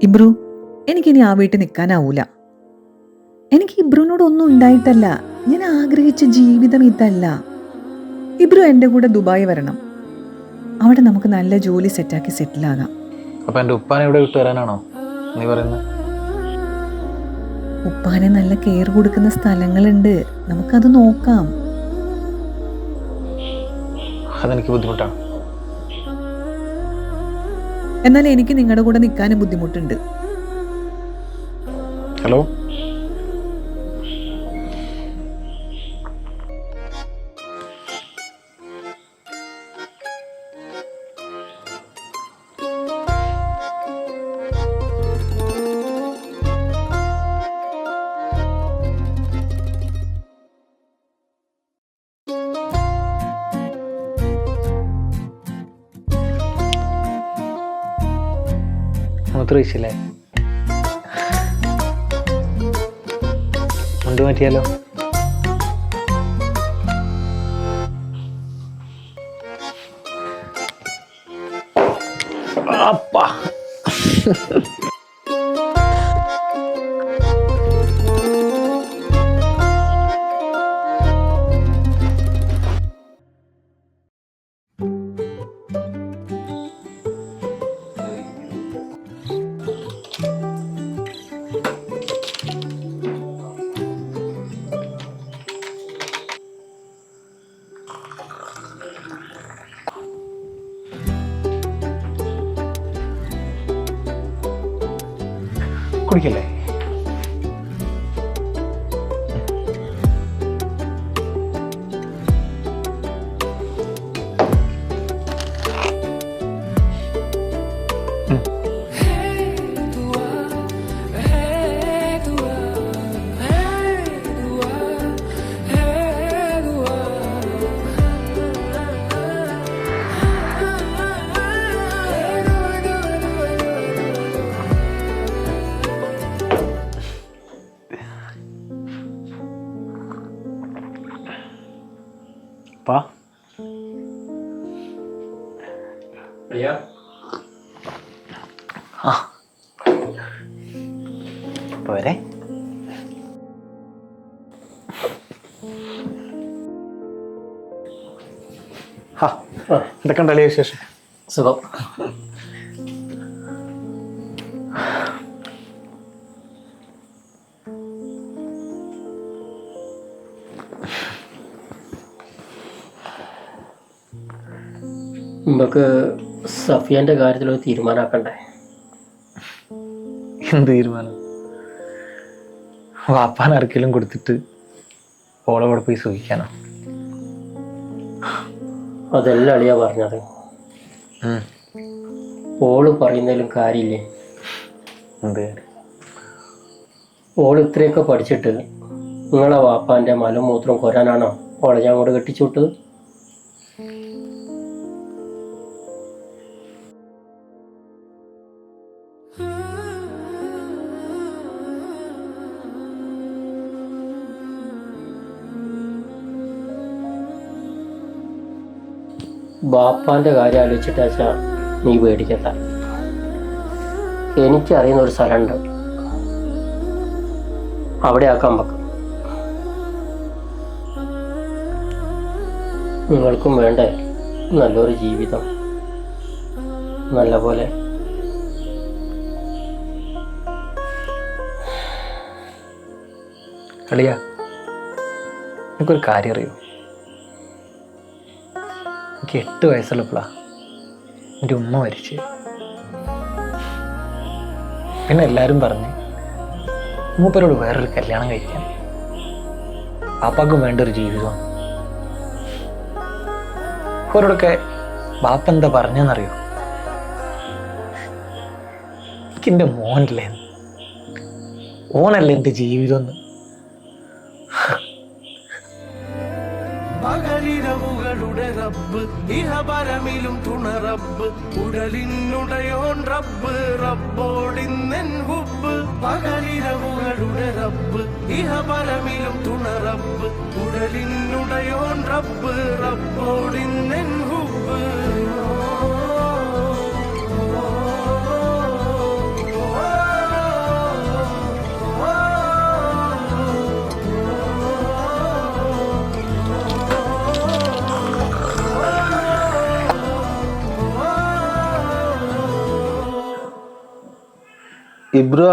ഇബ്രു, എനിക്കിനി ആ വീട്ടിൽ നിൽക്കാനാവൂല. എനിക്ക് ഇബ്രുവിനോട് ഒന്നും ഉണ്ടായിട്ടല്ല. ഞാൻ ആഗ്രഹിച്ച ജീവിതം ഇതല്ല. ഇബ്രു എൻ്റെ കൂടെ ദുബായ് വരണം. അവിടെ നമുക്ക് നല്ല ജോലി സെറ്റാക്കി സെറ്റിലാകാം. അപ്പൊ എന്റെ ഉപ്പാനെ ഇവിടെ വിട്ടു വരാനാണോ നീ പറയുന്നത്? ഉപ്പാനെ നല്ല കെയർ കൊടുക്കുന്ന സ്ഥലങ്ങളുണ്ട്, നമുക്കത് നോക്കാം. അതെനിക്ക് ബുദ്ധിമുട്ടാണ്. എന്നാൽ എനിക്ക് നിങ്ങളുടെ കൂടെ നിൽക്കാനും ബുദ്ധിമുട്ടുണ്ട്. ഹലോ, മൂത്രയിച്ചില്ലേ? മുണ്ട് മാറ്റിയാലോ? അപ്പാ കുടിക്കല്ലേ? Pa? Iya. പോരെ? എന്തൊക്കെ ഉണ്ടല്ലേ വിശേഷം? സുഖം. നമുക്ക് സഫിയാന്റെ കാര്യത്തിൽ ഒരു തീരുമാനമാക്കണ്ടേ? എന്ത് തീരുമാനം? വാപ്പാൻ ആർക്കെങ്കിലും കൊടുത്തിട്ട് ഓളെ കൂടെ പോയി സുഖിക്കാനോ? അതെല്ലാം അളിയാ പറഞ്ഞത്. ഓള് പറയുന്നതിലും കാര്യമില്ലേ? എന്ത്? ഓള് ഇത്രയൊക്കെ പഠിച്ചിട്ട് നിങ്ങളെ വാപ്പാന്റെ മലമൂത്രം കൊരാനാണോ ഓളെ ഞാൻ അങ്ങോട്ട് കെട്ടിച്ചു വിട്ടത്? ബാപ്പാന്റെ കാര്യം ആലോചിച്ചിട്ടാച്ചാ നീ പേടിക്കണ്ട. എനിക്കറിയുന്ന ഒരു സ്ഥലമുണ്ട്, അവിടെ ആക്കാൻ വെക്കാം. നിങ്ങൾക്കും വേണ്ടേ നല്ലൊരു ജീവിതം? നല്ല പോലെ അളിയ, എനിക്കൊരു കാര്യം അറിയൂ. എനിക്ക് 8 വയസ്സുള്ളപ്പോഴാ എൻ്റെ ഉമ്മ മരിച്ച്. പിന്നെ എല്ലാവരും പറഞ്ഞ് മൂപ്പരോട് വേറൊരു കല്യാണം കഴിക്കാൻ. പാപ്പാക്കും വേണ്ട ഒരു ജീവിതം. അവരോടൊക്കെ ബാപ്പ എന്താ പറഞ്ഞെന്നറിയോ? എനിക്കെൻ്റെ മോനല്ലേ, ഓനല്ലേ എൻ്റെ ജീവിതം എന്ന്. പകലിരവുകളുടെ റബ്ബ്, ഇഹപരമിലും തുണ റബ്ബ്, ഉടലിനുടയോൻ റബ്ബ്, റബ്ബോടിന്നെൻ ഹുബ്ബ്. പകലിരവുകളുടെ റബ്ബ്, ഇഹപരമിലും തുണ റബ്ബ്, ഉടലിനുടയോൻ റബ്ബ്, റബ്ബോടിന്നെൻ ഹുബ്ബ്. ഇബ്രു